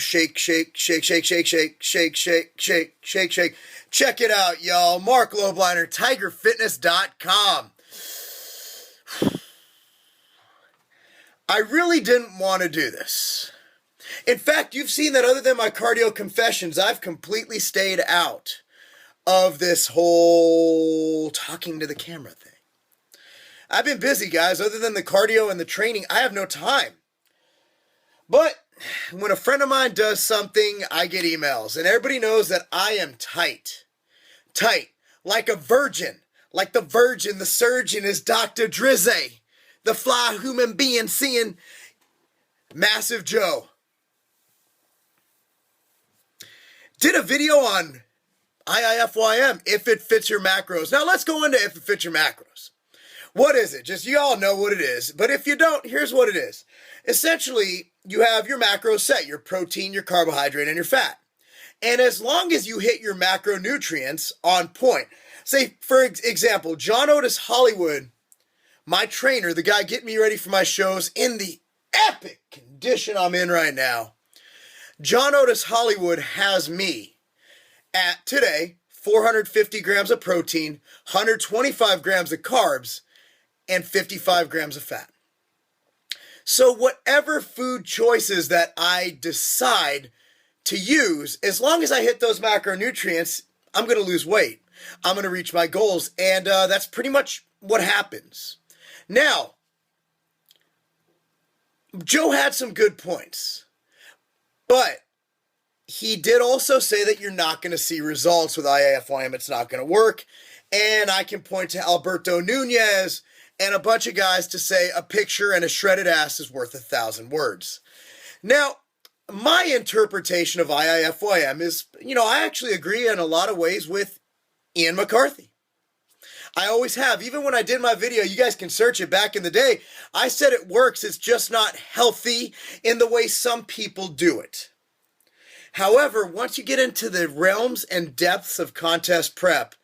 shake, shake, shake, shake, shake, shake, shake, shake, shake, shake, shake. Check it out, y'all. Marc Lobliner, TigerFitness.com. I really didn't want to do this. In fact, you've seen that other than my cardio confessions, I've completely stayed out of this whole talking to the camera thing. I've been busy, guys. Other than the cardio and the training, I have no time. But when a friend of mine does something, I get emails. And everybody knows that I am tight. Tight. Like a virgin. Like the virgin, the surgeon is Dr. Drizzy. The fly human being seeing Massive Joe. Did a video on IIFYM, if it fits your macros. Now let's go into if it fits your macros. What is it? Just you all know what it is. But if you don't, here's what it is. Essentially, you have your macros set, your protein, your carbohydrate, and your fat. And as long as you hit your macronutrients on point, say, for example, John Otis Hollywood, my trainer, the guy getting me ready for my shows in the epic condition I'm in right now, John Otis Hollywood has me at today 450 grams of protein, 125 grams of carbs, and 55 grams of fat. So whatever food choices that I decide to use, as long as I hit those macronutrients, I'm going to lose weight. I'm going to reach my goals, and that's pretty much what happens. Now, Joe had some good points, but he did also say that you're not going to see results with IIFYM. It's not going to work. And I can point to Alberto Nunez and a bunch of guys to say a picture and a shredded ass is worth 1,000 words. Now, my interpretation of IIFYM is, I actually agree in a lot of ways with Ian McCarthy. I always have. Even when I did my video, you guys can search it back in the day, I said it works. It's just not healthy in the way some people do it. However, once you get into the realms and depths of contest prep,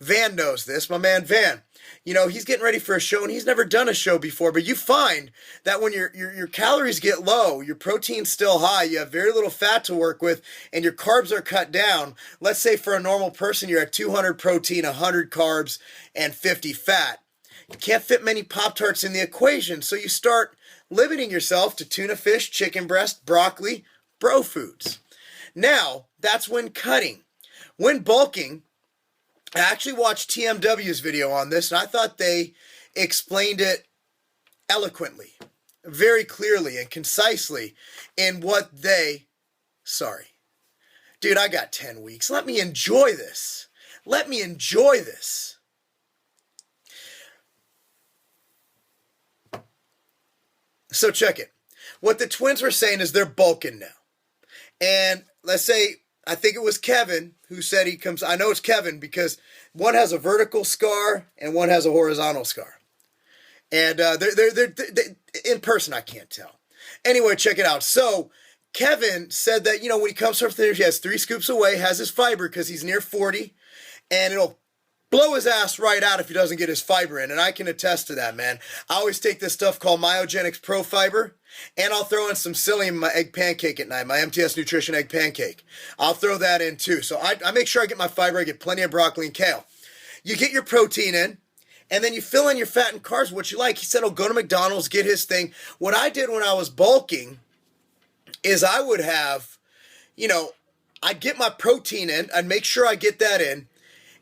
Van knows this, my man Van. He's getting ready for a show and he's never done a show before, but you find that when your calories get low, your protein's still high, you have very little fat to work with, and your carbs are cut down. Let's say for a normal person, you're at 200 protein, 100 carbs, and 50 fat. You can't fit many Pop-Tarts in the equation, so you start limiting yourself to tuna fish, chicken breast, broccoli, bro foods. Now, that's when cutting. When bulking, I actually watched TMW's video on this, and I thought they explained it eloquently, very clearly and concisely in what Dude, I got 10 weeks. Let me enjoy this. Let me enjoy this. So check it. What the twins were saying is they're bulking now. And let's say, I think it was Kevin who said he comes, I know it's Kevin because one has a vertical scar and one has a horizontal scar. And they're in person, I can't tell. Anyway, check it out. So Kevin said that, when he comes from there, he has 3 scoops away, has his fiber because he's near 40, and it'll blow his ass right out if he doesn't get his fiber in. And I can attest to that, man. I always take this stuff called Myogenics Pro Fiber, and I'll throw in some psyllium in my egg pancake at night, my MTS Nutrition egg pancake. I'll throw that in too. So I make sure I get my fiber, I get plenty of broccoli and kale. You get your protein in, and then you fill in your fat and carbs, what you like. He said, go to McDonald's, get his thing. What I did when I was bulking is I would have, I'd get my protein in, I'd make sure I get that in,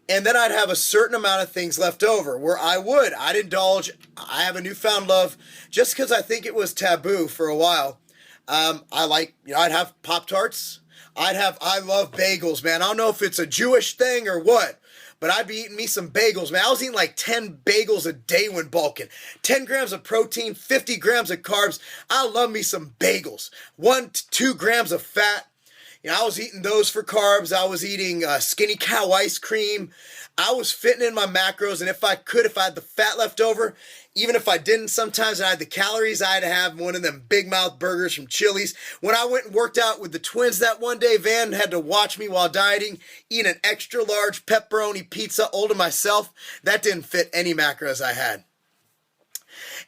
and then I'd have a certain amount of things left over where I'd indulge. I have a newfound love just because I think it was taboo for a while. I'd have Pop-Tarts. I love bagels, man. I don't know if it's a Jewish thing or what, but I'd be eating me some bagels, man. I was eating like 10 bagels a day when bulking. 10 grams of protein, 50 grams of carbs. I love me some bagels. 1 to 2 grams of fat. I was eating those for carbs. I was eating Skinny Cow ice cream. I was fitting in my macros, and if I had the fat left over, even if I didn't, sometimes I had the calories, I'd have one of them big mouth burgers from Chili's. When I went and worked out with the twins that one day, Van had to watch me while dieting, eat an extra large pepperoni pizza all to myself. That didn't fit any macros I had.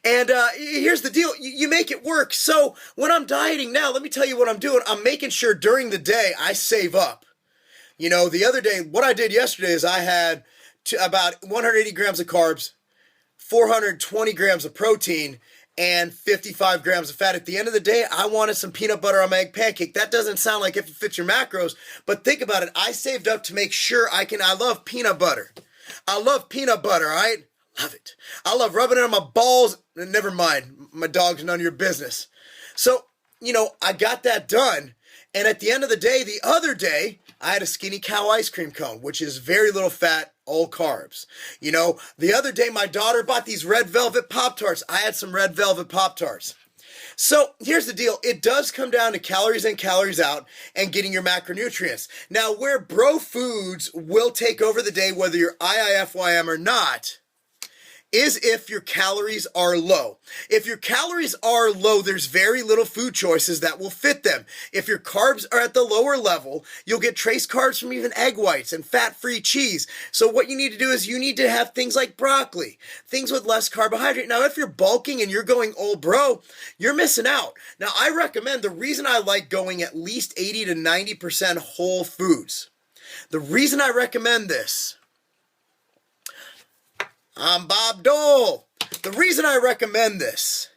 And here's the deal. You make it work. So when I'm dieting now, let me tell you what I'm doing. I'm making sure during the day I save up. You know, the other day, what I did yesterday is I had about 180 grams of carbs, 420 grams of protein, and 55 grams of fat. At the end of the day, I wanted some peanut butter on my egg pancake. That doesn't sound like if it fits your macros, but think about it. I saved up to make sure I love peanut butter. I love peanut butter, all right? Love it. I love rubbing it on my balls. Never mind, my dog's none of your business. So, you know, I got that done. And at the end of the day, the other day, I had a Skinny Cow ice cream cone, which is very little fat, all carbs. You know, the other day, my daughter bought these red velvet Pop-Tarts. I had some red velvet Pop-Tarts. So here's the deal. It does come down to calories in, calories out, and getting your macronutrients. Now, where bro foods will take over the day, whether you're IIFYM or not, is if your calories are low. If your calories are low, there's very little food choices that will fit them. If your carbs are at the lower level, you'll get trace carbs from even egg whites and fat-free cheese. So what you need to do is you need to have things like broccoli, things with less carbohydrate. Now, if you're bulking and you're going old bro, you're missing out. Now, I recommend, the reason I like going at least 80 to 90% whole foods, the reason I recommend this, I'm Bob Dole. The reason I recommend this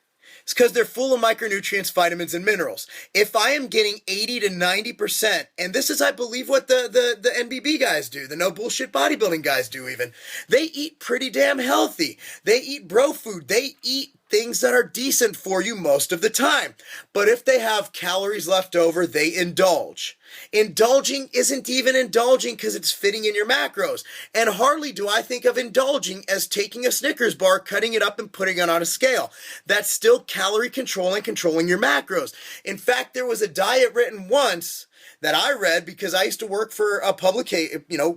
is because they're full of micronutrients, vitamins, and minerals. If I am getting 80 to 90%, and this is, I believe, what the NBB guys do, the no bullshit bodybuilding guys do even, they eat pretty damn healthy. They eat bro food. They eat things that are decent for you most of the time. But if they have calories left over, they indulge. Indulging isn't even indulging because it's fitting in your macros. And hardly do I think of indulging as taking a Snickers bar, cutting it up, and putting it on a scale. That's still calorie control and controlling your macros. In fact, there was a diet written once that I read because I used to work for a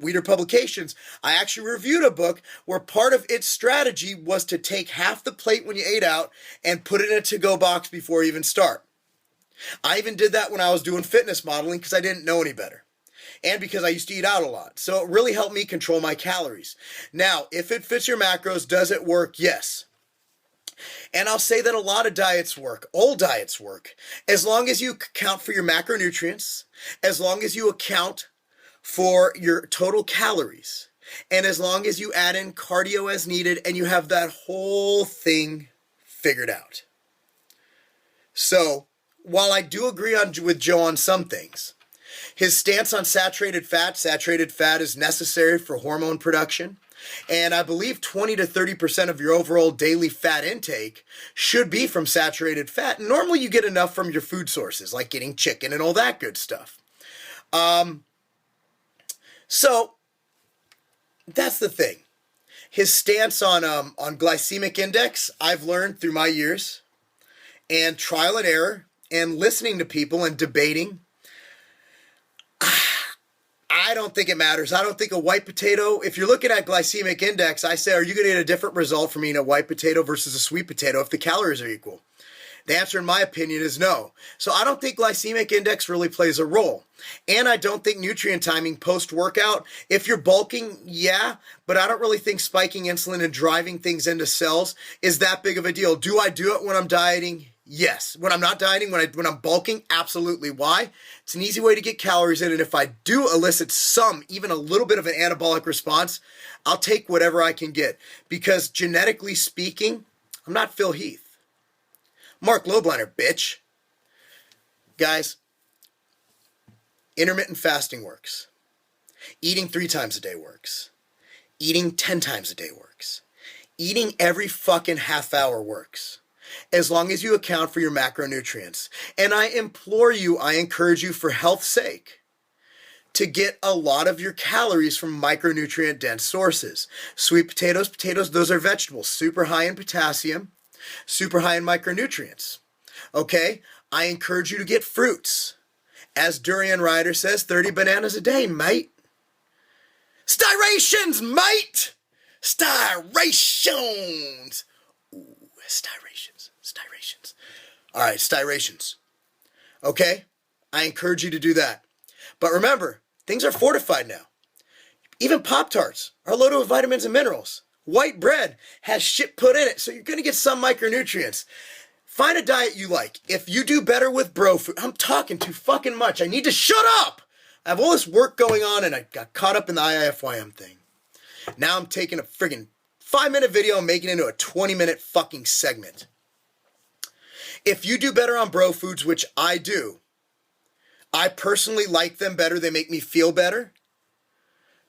Weeder Publications. I actually reviewed a book where part of its strategy was to take half the plate when you ate out and put it in a to-go box before you even start. I even did that when I was doing fitness modeling because I didn't know any better. And because I used to eat out a lot. So it really helped me control my calories. Now, if it fits your macros, does it work? Yes. And I'll say that a lot of diets work. All diets work. As long as you account for your macronutrients, as long as you account for your total calories, and as long as you add in cardio as needed and you have that whole thing figured out. So, while I do agree with Joe on some things, his stance on saturated fat is necessary for hormone production. And I believe 20 to 30% of your overall daily fat intake should be from saturated fat. And normally you get enough from your food sources, like getting chicken and all that good stuff. So that's the thing. His stance on glycemic index, I've learned through my years and trial and error and listening to people and debating. I don't think it matters. I don't think a white potato, if you're looking at glycemic index, I say, are you going to get a different result from eating a white potato versus a sweet potato if the calories are equal? The answer, in my opinion, is no. So I don't think glycemic index really plays a role. And I don't think nutrient timing post-workout, if you're bulking, yeah, but I don't really think spiking insulin and driving things into cells is that big of a deal. Do I do it when I'm dieting? Yes. When I'm not dieting, when I'm bulking, absolutely. Why? It's an easy way to get calories in, and if I do elicit even a little bit of an anabolic response, I'll take whatever I can get. Because genetically speaking, I'm not Phil Heath. Marc Lobliner, bitch. Guys, intermittent fasting works. Eating 3 times a day works. Eating 10 times a day works. Eating every fucking half hour works. As long as you account for your macronutrients. And I encourage you for health's sake, to get a lot of your calories from micronutrient dense sources. Sweet potatoes, those are vegetables, super high in potassium, super high in micronutrients. Okay? I encourage you to get fruits. As Durian Ryder says, 30 bananas a day, mate. Styrations, mate! Styrations! Ooh, styrations. All right, styrations. Okay? I encourage you to do that. But remember, things are fortified now. Even Pop-Tarts are loaded with vitamins and minerals. White bread has shit put in it, so you're going to get some micronutrients. Find a diet you like. If you do better with bro food, I'm talking too fucking much. I need to shut up. I have all this work going on and I got caught up in the IIFYM thing. Now I'm taking a friggin' 5-minute video and making it into a 20-minute fucking segment. If you do better on bro foods, which I do, I personally like them better, they make me feel better,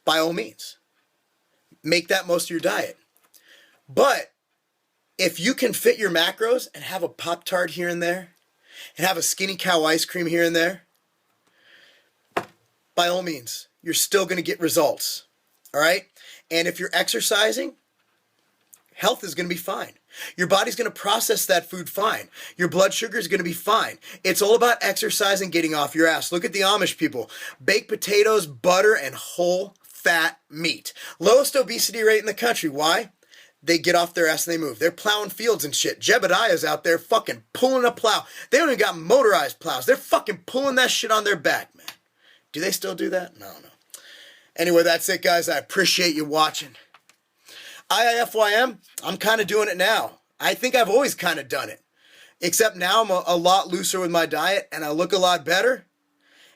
by all means. Make that most of your diet. But if you can fit your macros and have a Pop-Tart here and there, and have a Skinny Cow ice cream here and there, by all means, you're still going to get results. All right? And if you're exercising, health is going to be fine. Your body's going to process that food fine. Your blood sugar is going to be fine. It's all about exercise and getting off your ass. Look at the Amish people. Baked potatoes, butter, and whole fat meat. Lowest obesity rate in the country. Why? They get off their ass and they move. They're plowing fields and shit. Jebediah's out there fucking pulling a plow. They don't even got motorized plows. They're fucking pulling that shit on their back, man. Do they still do that? No. Anyway, that's it, guys. I appreciate you watching. IIFYM, I'm kind of doing it now. I think I've always kind of done it. Except now I'm a lot looser with my diet and I look a lot better.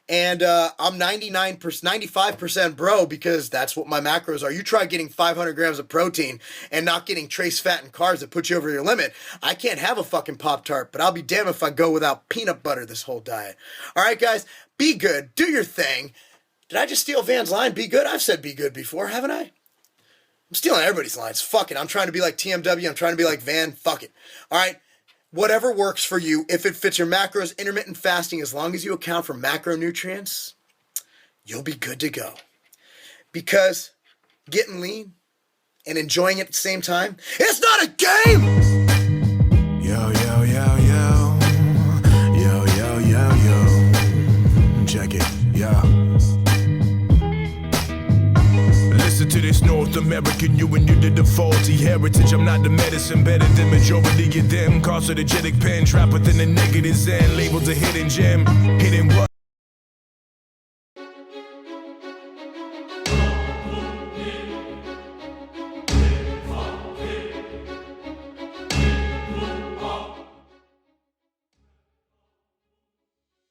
And I'm 95% bro because that's what my macros are. You try getting 500 grams of protein and not getting trace fat and carbs that put you over your limit. I can't have a fucking Pop-Tart, but I'll be damned if I go without peanut butter this whole diet. All right, guys, be good. Do your thing. Did I just steal Van's line? Be good? I've said be good before, haven't I? I'm stealing everybody's lines. Fuck it. I'm trying to be like TMW. I'm trying to be like Van. Fuck it. All right. Whatever works for you, if it fits your macros, intermittent fasting, as long as you account for macronutrients, you'll be good to go. Because getting lean and enjoying it at the same time, it's not a game! Yo, yo, yo, yo. Yo, yo, yo, yo. Check it, yo. Listen to this North American, you and you did the faulty heritage. I'm not the medicine, better than majority of them. Carcinogenic pen, trapped within the negative zen. Labeled a hidden gem, hidden what?